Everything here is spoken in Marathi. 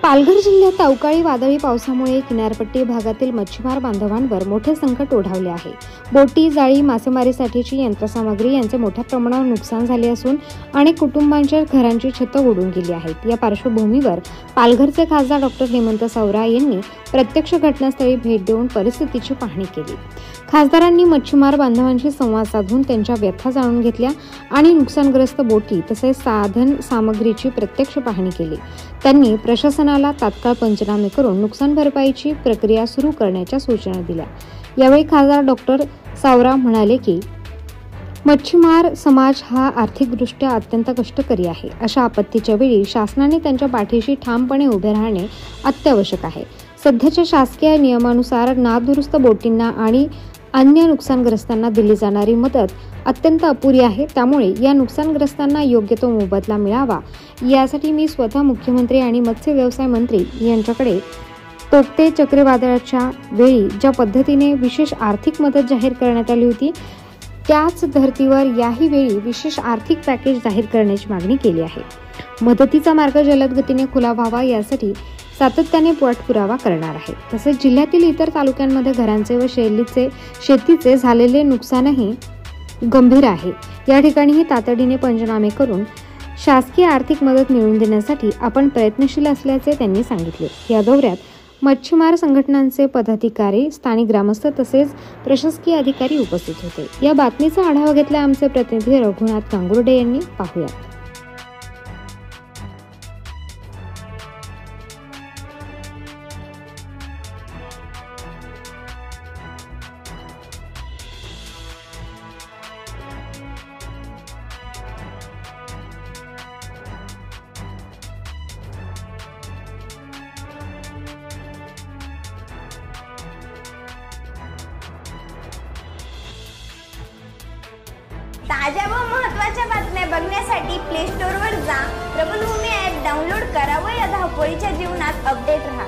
पालघर जिल्ह्यात अवकाळी वादळी पावसामुळे किनारपट्टी भागातील मच्छीमार बांधवांवर मोठे संकट ओढावले आहे। बोटी, जाळी, मासेमारीसाठीची यंत्रसामग्री यांचे मोठ्या प्रमाणावर नुकसान झाले असून अनेक कुटुंबांच्या घरांची छतं उडून गेली आहेत। या पार्श्वभूमीवर पालघरचे खासदार डॉक्टर हेमंत सावरा यांनी प्रत्यक्ष घटनास्थळी भेट देऊन परिस्थितीची पाहणी केली। खासदारांनी मच्छीमार बांधवांशी संवाद साधून त्यांच्या व्यथा जाणून घेतल्या आणि नुकसानग्रस्त बोटी तसेच साधन सामग्रीची प्रत्यक्ष पाहणी केली। त्यांनी प्रशासनाला तात्काळ पंचनामे करून नुकसान भरपाईची प्रक्रिया सुरू करण्याच्या सूचना दिल्या। यावेळी खासदार डॉक्टर सावरा म्हणाले की मच्छीमार समाज हा आर्थिकदृष्ट्या अत्यंत कष्टकरी आहे। अशा आपत्तीच्या वेळी शासनाने त्यांच्या पाठीशी ठामपणे उभे राहणे अत्यावश्यक आहे। सध्याच्या शासकीय नियमानुसार नादुरुस्त बोटींना आणि अन्य नुकसानग्रस्तांना दिली जाणारी मदत अत्यंत अपुरी आहे। त्यामुळे या नुकसानग्रस्तांना योग्य तो मोबदला मिळावा यासाठी मी स्वतः मुख्यमंत्री आणि मत्स्य व्यवसाय मंत्री यांच्याकडे तोक्ते चक्रीवादळाच्या वेळी ज्या पद्धतीने विशेष आर्थिक मदत जाहीर करण्यात आली होती त्याच धर्तीवर याही वेळी विशेष आर्थिक पॅकेज जाहीर करण्याची मागणी केली आहे। मदतीचा मार्ग जलद गतीने खुला व्हावा यासाठी सातत्याने पाठपुरावा करणार आहे। तसेच जिल्ह्यातील इतर तालुक्यांमध्ये घरांचे व शेतीचे झालेले नुकसानही गंभीर आहे। या ठिकाणीही तातडीने पंचनामे करून शासकीय आर्थिक मदत मिळवून देण्यासाठी आपण प्रयत्नशील असल्याचे त्यांनी सांगितले। या दौऱ्यात मच्छीमार संघटनांचे पदाधिकारी, स्थानिक ग्रामस्थ तसेच प्रशासकीय अधिकारी उपस्थित होते। या बातमीचा आढावा घेतला आमचे प्रतिनिधी रघुनाथ गांगुर्डे यांनी। पाहूया। ताज्या व महत्त्वाच्या बातम्या बघण्यासाठी प्ले स्टोअरवर जा, प्रबलभूमी ॲप डाउनलोड करा व या धावपळीच्या जीवनात अपडेट रहा।